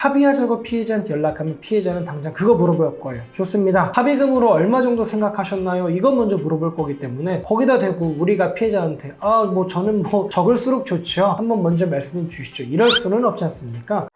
합의하자고 피해자한테 연락하면 피해자는 당장 그거 물어볼 거예요. 좋습니다. 합의금으로 얼마 정도 생각하셨나요? 이거 먼저 물어볼 거기 때문에 거기다 대고 우리가 피해자한테 저는 적을수록 좋죠. 한번 먼저 말씀해 주시죠. 이럴 수는 없지 않습니까?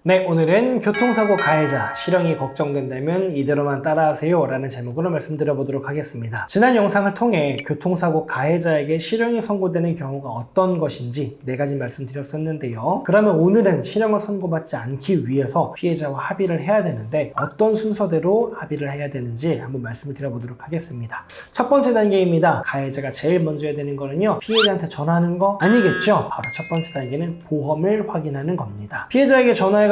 네, 오늘은 교통사고 가해자, 실형이 걱정된다면 이대로만 따라하세요 라는 제목으로 말씀드려보도록 하겠습니다. 지난 영상을 통해 교통사고 가해자에게 실형이 선고되는 경우가 어떤 것인지 4가지 말씀드렸었는데요. 그러면 오늘은 실형을 선고받지 않기 위해서 피해자와 합의를 해야 되는데 어떤 순서대로 합의를 해야 되는지 한번 말씀을 드려보도록 하겠습니다. 첫 번째 단계입니다. 가해자가 제일 먼저 해야 되는 거는요, 피해자한테 전화하는 거 아니겠죠? 바로 첫 번째 단계는 보험을 확인하는 겁니다. 피해자에게 전화해가지고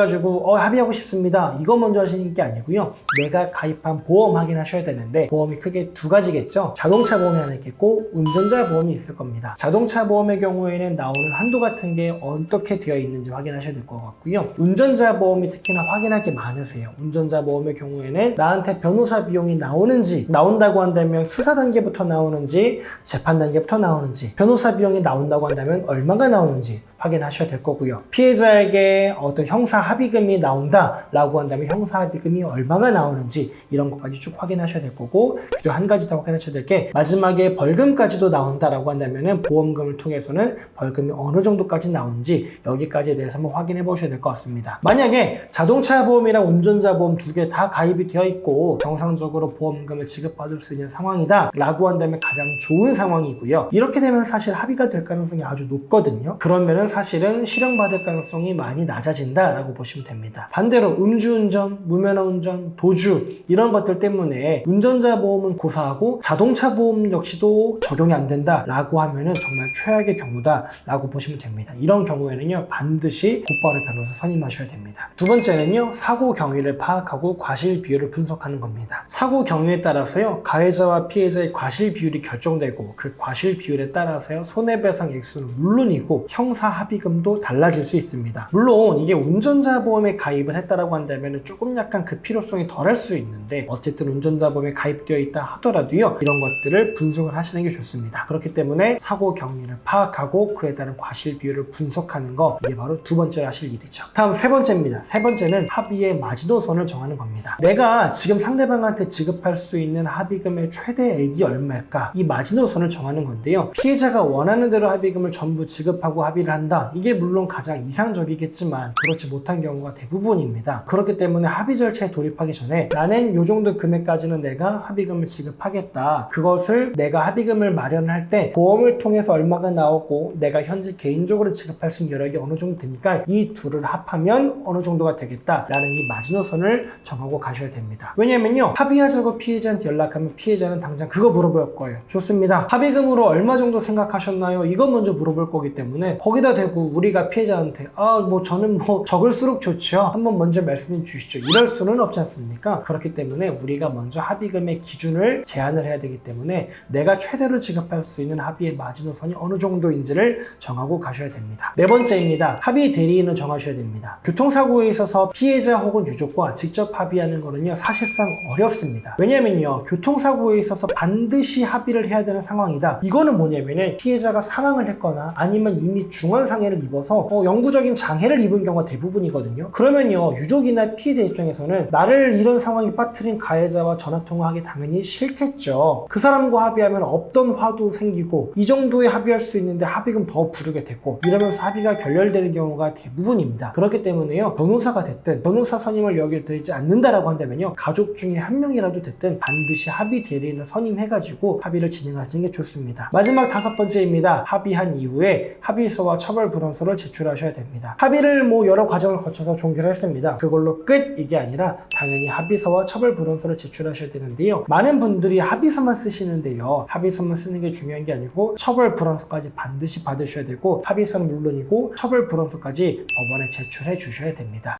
합의하고 싶습니다. 이거 먼저 하시는 게 아니고요. 내가 가입한 보험 확인하셔야 되는데 보험이 크게 2가지겠죠. 자동차 보험이 하나 있겠고 운전자 보험이 있을 겁니다. 자동차 보험의 경우에는 나오는 한도 같은 게 어떻게 되어 있는지 확인하셔야 될 것 같고요. 운전자 보험이 특히나 확인할 게 많으세요. 운전자 보험의 경우에는 나한테 변호사 비용이 나온다고 한다면 수사 단계부터 나오는지 재판 단계부터 나오는지, 변호사 비용이 나온다고 한다면 얼마가 나오는지 확인하셔야 될 거고요. 피해자에게 어떤 형사 합의금이 나온다라고 한다면 형사 합의금이 얼마가 나오는지 이런 것까지 쭉 확인하셔야 될 거고, 그리고 한 가지 더 확인하셔야 될 게 마지막에 벌금까지도 나온다라고 한다면 보험금을 통해서는 벌금이 어느 정도까지 나오는지 여기까지에 대해서 한번 확인해 보셔야 될 것 같습니다. 만약에 자동차 보험이랑 운전자 보험 2개 다 가입이 되어 있고 정상적으로 보험금을 지급받을 수 있는 상황이다 라고 한다면 가장 좋은 상황이고요. 이렇게 되면 사실 합의가 될 가능성이 아주 높거든요. 그러면은 사실은 실형받을 가능성이 많이 낮아진다라고 보시면 됩니다. 반대로 음주운전, 무면허 운전, 도주 이런 것들 때문에 운전자 보험은 고사하고 자동차 보험 역시도 적용이 안 된다라고 하면은 정말 최악의 경우다라고 보시면 됩니다. 이런 경우에는요, 반드시 곧바로 변호사 선임하셔야 됩니다. 두 번째는요, 사고 경위를 파악하고 과실 비율을 분석하는 겁니다. 사고 경위에 따라서요, 가해자와 피해자의 과실 비율이 결정되고 그 과실 비율에 따라서요, 손해배상 액수는 물론이고 형사 합의금도 달라질 수 있습니다. 물론 이게 운전자 보험에 가입을 했다라고 한다면 조금 약간 그 필요성이 덜할 수 있는데 어쨌든 운전자 보험에 가입되어 있다 하더라도요, 이런 것들을 분석을 하시는 게 좋습니다. 그렇기 때문에 사고 경위를 파악하고 그에 따른 과실 비율을 분석하는 거, 이게 바로 두 번째로 하실 일이죠. 다음 세 번째입니다. 세 번째는 합의의 마지노선을 정하는 겁니다. 내가 지금 상대방한테 지급할 수 있는 합의금의 최대액이 얼마일까? 이 마지노선을 정하는 건데요. 피해자가 원하는 대로 합의금을 전부 지급하고 합의를 한다. 이게 물론 가장 이상적이겠지만 그렇지 못한 경우가 대부분입니다. 그렇기 때문에 합의 절차에 돌입하기 전에 나는 이 정도 금액까지는 내가 합의금을 지급하겠다. 그것을 내가 합의금을 마련할 때 보험을 통해서 얼마가 나오고 내가 현재 개인적으로 지급할 수 있는 여력이 어느 정도 되니까 이 둘을 합하면 어느 정도가 되겠다라는 이 마지노선을 정하고 가셔야 됩니다. 왜냐면요, 합의하자고 피해자한테 연락하면 피해자는 당장 그거 물어볼 거예요. 좋습니다. 합의금으로 얼마 정도 생각하셨나요? 이거 먼저 물어볼 거기 때문에 거기다 대고 우리가 피해자한테 저는 적을수록 좋죠. 한번 먼저 말씀해 주시죠. 이럴 수는 없지 않습니까? 그렇기 때문에 우리가 먼저 합의금의 기준을 제한을 해야 되기 때문에 내가 최대로 지급할 수 있는 합의의 마지노선이 어느 정도인지를 정하고 가셔야 됩니다. 네 번째입니다. 합의 대리인을 정하셔야 됩니다. 교통사고에 있어서 피해자 혹은 유족과 직접 합의하는 거는요, 사실상 어렵습니다. 왜냐면요, 교통사고에 있어서 반드시 합의를 해야 되는 상황이다. 이거는 뭐냐면은 피해자가 사망을 했거나 아니면 이미 중환상해를 입어서 영구적인 장애를 입은 경우가 대부분이거든요. 그러면요, 유족이나 피해자 입장에서는 나를 이런 상황에 빠뜨린 가해자와 전화통화하기 당연히 싫겠죠. 그 사람과 합의하면 없던 화도 생기고 이 정도에 합의할 수 있는데 합의금 더 부르게 됐고 이러면서 합의가 결렬되는 경우가 대부분입니다. 그렇기 때문에요, 변호사가 됐든 변호사 선임을 여기를 드리지 않는다라고 한다면요, 가족 중에 한 명이라도 됐든 반드시 합의 대리인을 선임해가지고 합의를 진행하시는 게 좋습니다. 마지막 5번째입니다. 합의한 이후에 합의서와 처벌 불원서를 제출하셔야 됩니다. 합의를 여러 과정을 거쳐서 종결을 했습니다. 그걸로 끝 이게 아니라 당연히 합의서와 처벌 불원서를 제출하셔야 되는데요. 많은 분들이 합의서만 쓰시는데요, 합의서만 쓰는 게 중요한 게 아니고 처벌 불원서까지 반드시 받으셔야 되고 합의서는 물론이고 처벌 불원서까지 법원에 제출해 주셔야 됩니다.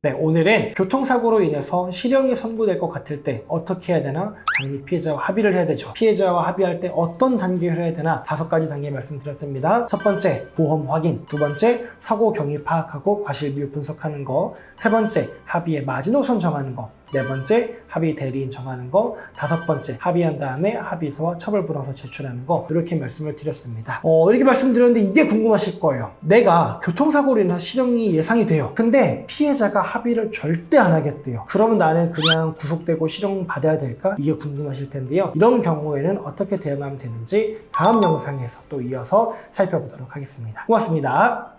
네, 오늘은 교통사고로 인해서 실형이 선고될 것 같을 때 어떻게 해야 되나? 당연히 피해자와 합의를 해야 되죠. 피해자와 합의할 때 어떤 단계를 해야 되나? 5가지 단계 말씀드렸습니다. 첫 번째, 보험 확인. 두 번째, 사고 경위 파악하고 과실 비율 분석하는 거. 세 번째, 합의의 마지노선 정하는 거. 네 번째, 합의 대리인 정하는 거. 다섯 번째, 합의한 다음에 합의서와 처벌불항서 제출하는 거. 이렇게 말씀을 드렸습니다. 이렇게 말씀드렸는데 이게 궁금하실 거예요. 내가 교통사고로 인해서 실형이 예상이 돼요. 근데 피해자가 합의를 절대 안 하겠대요. 그러면 나는 그냥 구속되고 실형 받아야 될까? 이게 궁금하실 텐데요. 이런 경우에는 어떻게 대응하면 되는지 다음 영상에서 또 이어서 살펴보도록 하겠습니다. 고맙습니다.